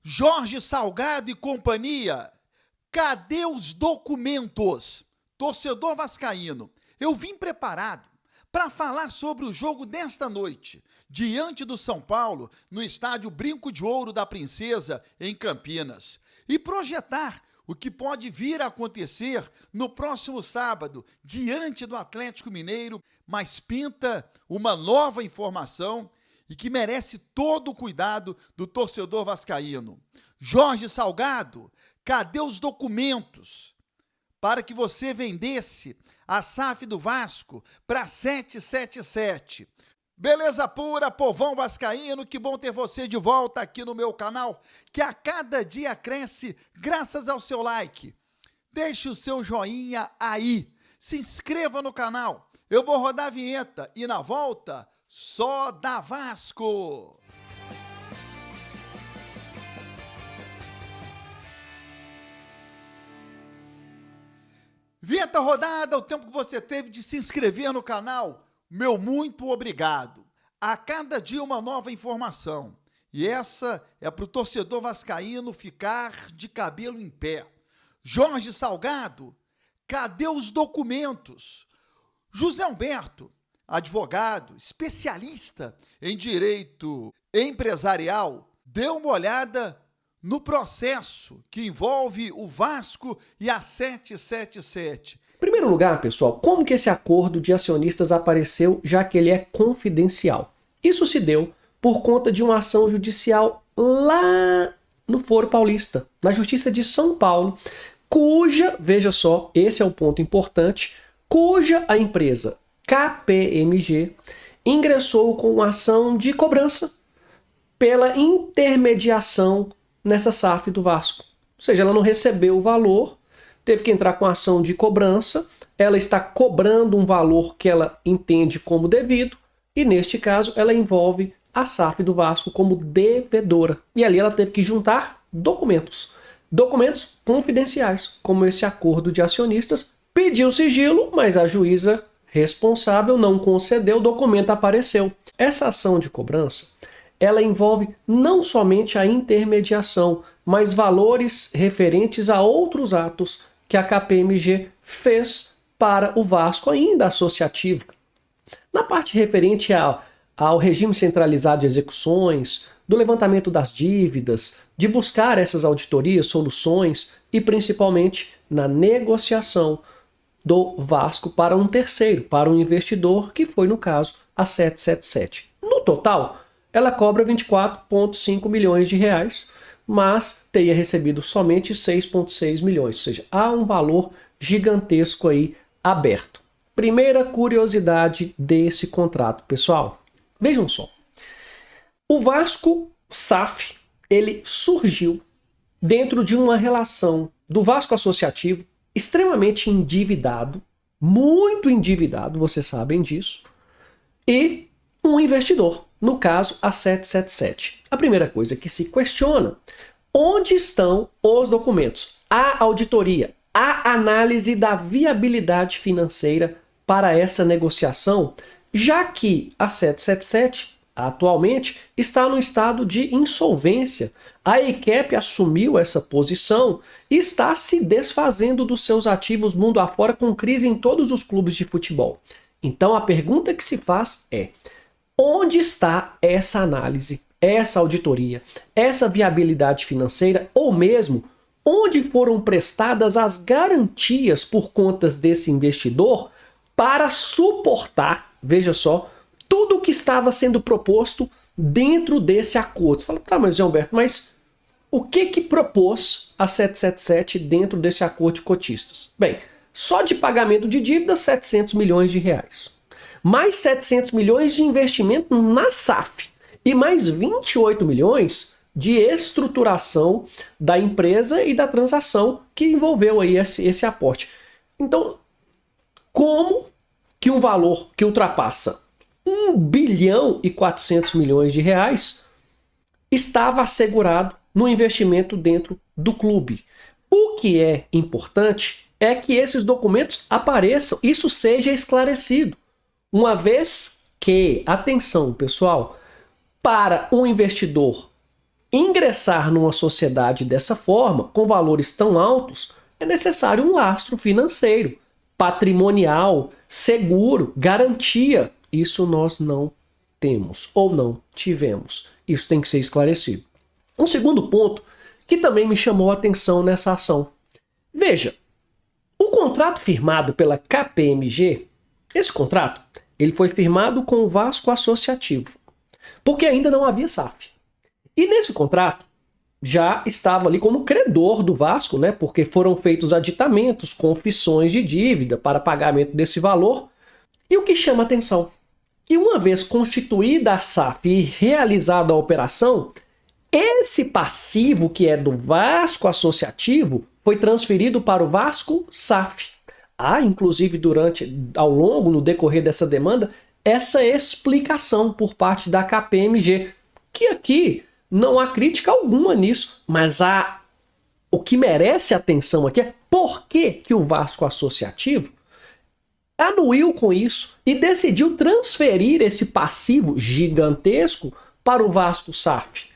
Jorge Salgado e companhia, cadê os documentos? Torcedor vascaíno, eu vim preparado para falar sobre o jogo desta noite, diante do São Paulo, no estádio Brinco de Ouro da Princesa, em Campinas, e projetar o que pode vir a acontecer no próximo sábado, diante do Atlético Mineiro, mas pinta uma nova informação e que merece todo o cuidado do torcedor vascaíno. Jorge Salgado, cadê os documentos para que você vendesse a SAF do Vasco para 777? Beleza pura, povão vascaíno, que bom ter você de volta aqui no meu canal, que a cada dia cresce graças ao seu like. Deixe o seu joinha aí, se inscreva no canal, eu vou rodar a vinheta e na volta, só da Vasco! Vinheta rodada, o tempo que você teve de se inscrever no canal, meu muito obrigado. A cada dia uma nova informação. E essa é para o torcedor vascaíno ficar de cabelo em pé. Jorge Salgado, cadê os documentos? José Humberto, advogado, especialista em direito empresarial, deu uma olhada no processo que envolve o Vasco e a 777. Em primeiro lugar, pessoal, como que esse acordo de acionistas apareceu, já que ele é confidencial? Isso se deu por conta de uma ação judicial lá no Foro Paulista, na Justiça de São Paulo, cuja, veja só, esse é o ponto importante, cuja a empresa KPMG ingressou com uma ação de cobrança pela intermediação nessa SAF do Vasco. Ou seja, ela não recebeu o valor, teve que entrar com a ação de cobrança, ela está cobrando um valor que ela entende como devido, e neste caso ela envolve a SAF do Vasco como devedora. E ali ela teve que juntar documentos confidenciais, como esse acordo de acionistas, pediu sigilo, mas a juíza responsável não concedeu, o documento apareceu. Essa ação de cobrança, ela envolve não somente a intermediação, mas valores referentes a outros atos que a KPMG fez para o Vasco, ainda associativo. Na parte referente ao regime centralizado de execuções, do levantamento das dívidas, de buscar essas auditorias, soluções e principalmente na negociação do Vasco para um terceiro, para um investidor, que foi, no caso, a 777. No total, ela cobra 24,5 milhões de reais, mas teria recebido somente 6,6 milhões, ou seja, há um valor gigantesco aí aberto. Primeira curiosidade desse contrato, pessoal. Vejam só. O Vasco SAF, ele surgiu dentro de uma relação do Vasco associativo extremamente endividado, muito endividado, vocês sabem disso, e um investidor, no caso a 777. A primeira coisa que se questiona, onde estão os documentos? A auditoria, a análise da viabilidade financeira para essa negociação, já que a 777 atualmente está no estado de insolvência. A EQEP assumiu essa posição e está se desfazendo dos seus ativos mundo afora, com crise em todos os clubes de futebol. Então a pergunta que se faz é: onde está essa análise, essa auditoria, essa viabilidade financeira, ou mesmo onde foram prestadas as garantias por contas desse investidor para suportar, veja só, tudo o que estava sendo proposto dentro desse acordo? Você fala, tá, mas Humberto, mas o que propôs a 777 dentro desse acordo de cotistas? Bem, só de pagamento de dívidas, 700 milhões de reais. Mais 700 milhões de investimento na SAF e mais 28 milhões de estruturação da empresa e da transação que envolveu aí esse aporte. Então, como que um valor que ultrapassa 1 bilhão e 400 milhões de reais estava assegurado no investimento dentro do clube? O que é importante é que esses documentos apareçam, isso seja esclarecido. Uma vez que, atenção pessoal, para um investidor ingressar numa sociedade dessa forma, com valores tão altos, é necessário um lastro financeiro, patrimonial, seguro, garantia. Isso nós não temos ou não tivemos. Isso tem que ser esclarecido. Um segundo ponto que também me chamou a atenção nessa ação. Veja, o contrato firmado pela KPMG, esse contrato, ele foi firmado com o Vasco Associativo, porque ainda não havia SAF. E nesse contrato já estava ali como credor do Vasco, né? Porque foram feitos aditamentos, confissões de dívida para pagamento desse valor. E o que chama atenção? Que uma vez constituída a SAF e realizada a operação, esse passivo que é do Vasco Associativo foi transferido para o Vasco SAF. Há, inclusive, no decorrer dessa demanda, essa explicação por parte da KPMG, que aqui não há crítica alguma nisso, mas o que merece atenção aqui é por que o Vasco Associativo anuiu com isso e decidiu transferir esse passivo gigantesco para o Vasco SAF.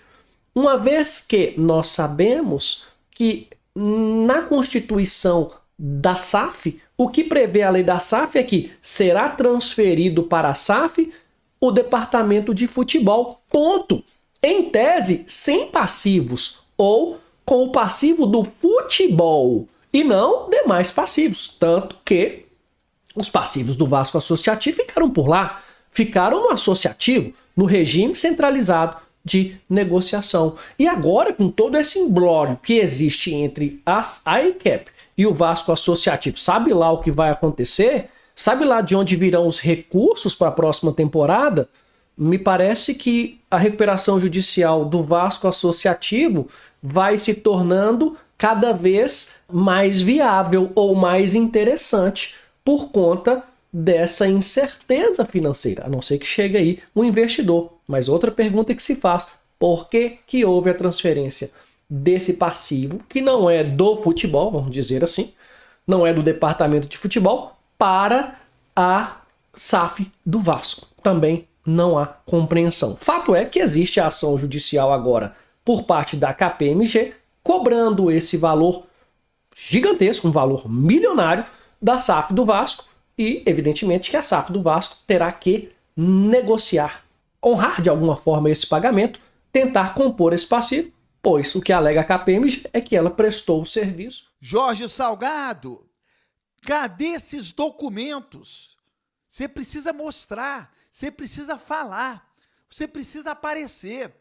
Uma vez que nós sabemos que na Constituição da SAF, o que prevê a lei da SAF é que será transferido para a SAF o departamento de futebol, ponto. Em tese, sem passivos ou com o passivo do futebol e não demais passivos. Tanto que os passivos do Vasco Associativo ficaram por lá, ficaram no associativo, no regime centralizado de negociação. E agora, com todo esse imbróglio que existe entre a AICAP e o Vasco Associativo, sabe lá o que vai acontecer? Sabe lá de onde virão os recursos para a próxima temporada? Me parece que a recuperação judicial do Vasco Associativo vai se tornando cada vez mais viável ou mais interessante por conta dessa incerteza financeira, a não ser que chegue aí um investidor. Mas outra pergunta que se faz, por que houve a transferência desse passivo, que não é do futebol, vamos dizer assim, não é do departamento de futebol, para a SAF do Vasco? Também não há compreensão. Fato é que existe a ação judicial agora por parte da KPMG, cobrando esse valor gigantesco, um valor milionário da SAF do Vasco, e evidentemente que a SAF do Vasco terá que negociar, honrar de alguma forma esse pagamento, tentar compor esse passivo, pois o que alega a KPMG é que ela prestou o serviço. Jorge Salgado, cadê esses documentos? Você precisa mostrar, você precisa falar, você precisa aparecer,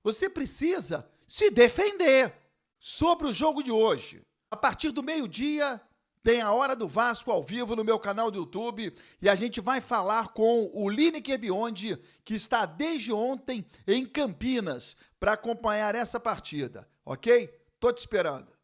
você precisa se defender sobre o jogo de hoje. A partir do meio-dia tem a Hora do Vasco ao vivo no meu canal do YouTube e a gente vai falar com o Lineker Biondi, que está desde ontem em Campinas para acompanhar essa partida, ok? Tô te esperando.